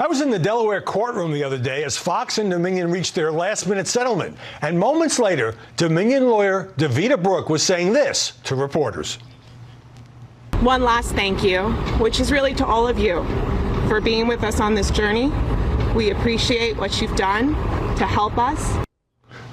I was in the Delaware courtroom the other day as Fox and Dominion reached their last-minute settlement. And moments later, Dominion lawyer Davita Brooke was saying this to reporters. One last thank you, which is really to all of you for being with us on this journey. We appreciate what you've done to help us.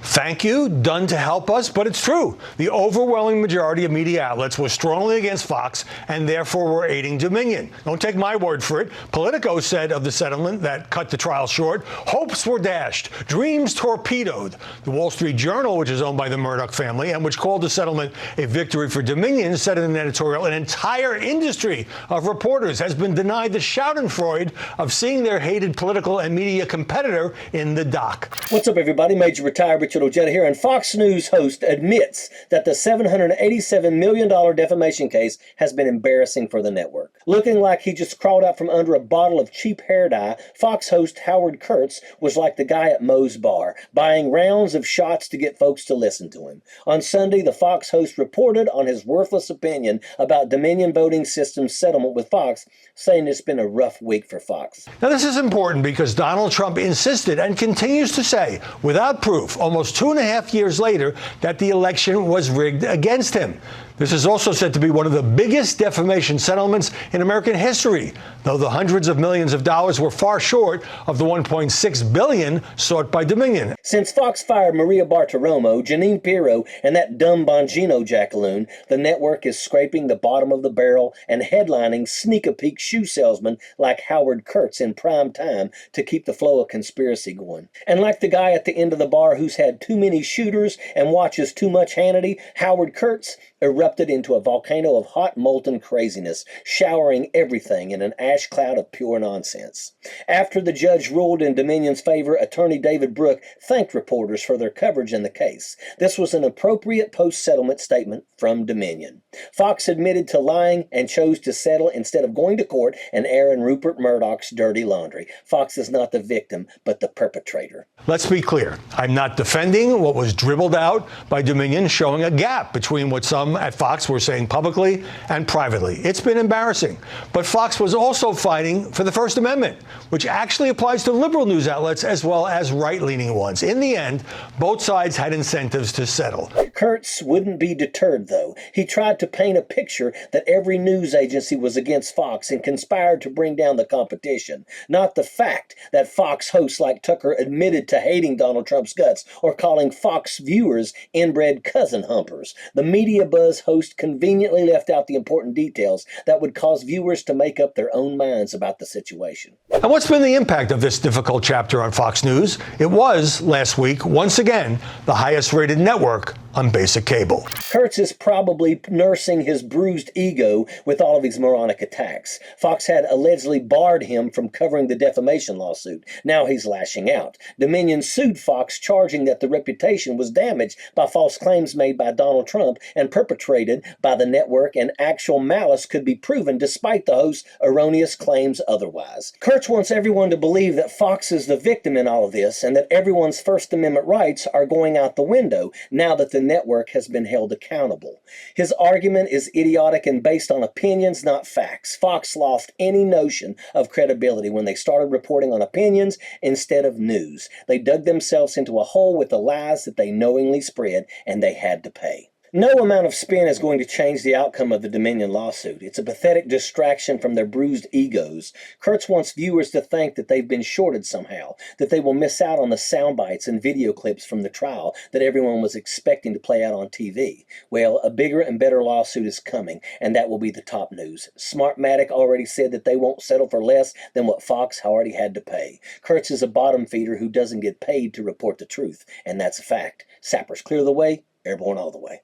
Thank you, done to help us, but it's true. The overwhelming majority of media outlets were strongly against Fox and therefore were aiding Dominion. Don't take my word for it. Politico said of the settlement that cut the trial short, hopes were dashed, dreams torpedoed. The Wall Street Journal, which is owned by the Murdoch family and which called the settlement a victory for Dominion, said in an editorial, an entire industry of reporters has been denied the schadenfreude of seeing their hated political and media competitor in the dock. What's up, everybody? Major retired Richard Ojeda here, and Fox News host admits that the $787 million defamation case has been embarrassing for the network. Looking like he just crawled out from under a bottle of cheap hair dye, Fox host Howard Kurtz was like the guy at Moe's Bar, buying rounds of shots to get folks to listen to him. On Sunday, the Fox host reported on his worthless opinion about Dominion voting system's settlement with Fox, saying it's been a rough week for Fox. Now, this is important because Donald Trump insisted and continues to say, without proof, almost 2.5 years later, that the election was rigged against him. This is also said to be one of the biggest defamation settlements in American history, though the hundreds of millions of dollars were far short of the $1.6 billion sought by Dominion. Since Fox fired Maria Bartiromo, Janine Pirro, and that dumb Bongino jackaloon, the network is scraping the bottom of the barrel and headlining sneak-a-peek shoe salesmen like Howard Kurtz in prime time to keep the flow of conspiracy going. And like the guy at the end of the bar who's had too many shooters and watches too much Hannity, Howard Kurtz erupted into a volcano of hot molten craziness, showering everything in an ash cloud of pure nonsense. After the judge ruled in Dominion's favor, attorney David Brooke thanked reporters for their coverage in the case. This was an appropriate post-settlement statement from Dominion. Fox admitted to lying and chose to settle instead of going to court and airing Rupert Murdoch's dirty laundry. Fox is not the victim, but the perpetrator. Let's be clear. I'm not defending what was dribbled out by Dominion, showing a gap between what some at Fox were saying publicly and privately. It's been embarrassing. But Fox was also fighting for the First Amendment, which actually applies to liberal news outlets as well as right-leaning ones. In the end, both sides had incentives to settle. Kurtz wouldn't be deterred, though. He tried to paint a picture that every news agency was against Fox and conspired to bring down the competition, not the fact that Fox hosts like Tucker admitted to hating Donald Trump's guts or calling Fox viewers inbred cousin humpers. The media buzz host conveniently left out the important details that would cause viewers to make up their own minds about the situation. And what's been the impact of this difficult chapter on Fox News? It was, last week, once again, the highest-rated network on basic cable. Kurtz is probably nursing his bruised ego with all of his moronic attacks. Fox had allegedly barred him from covering the defamation lawsuit. Now he's lashing out. Dominion sued Fox, charging that the reputation was damaged by false claims made by Donald Trump and perpetrated by the network, and actual malice could be proven despite the host's erroneous claims otherwise. Kurtz wants everyone to believe that Fox is the victim in all of this and that everyone's First Amendment rights are going out the window now that the network has been held accountable. His argument is idiotic and based on opinions, not facts. Fox lost any notion of credibility when they started reporting on opinions instead of news. They dug themselves into a hole with the lies that they knowingly spread, and they had to pay. No amount of spin is going to change the outcome of the Dominion lawsuit. It's a pathetic distraction from their bruised egos. Kurtz wants viewers to think that they've been shorted somehow, that they will miss out on the sound bites and video clips from the trial that everyone was expecting to play out on TV. Well, a bigger and better lawsuit is coming, and that will be the top news. Smartmatic already said that they won't settle for less than what Fox already had to pay. Kurtz is a bottom feeder who doesn't get paid to report the truth, and that's a fact. Sappers clear the way, airborne all the way.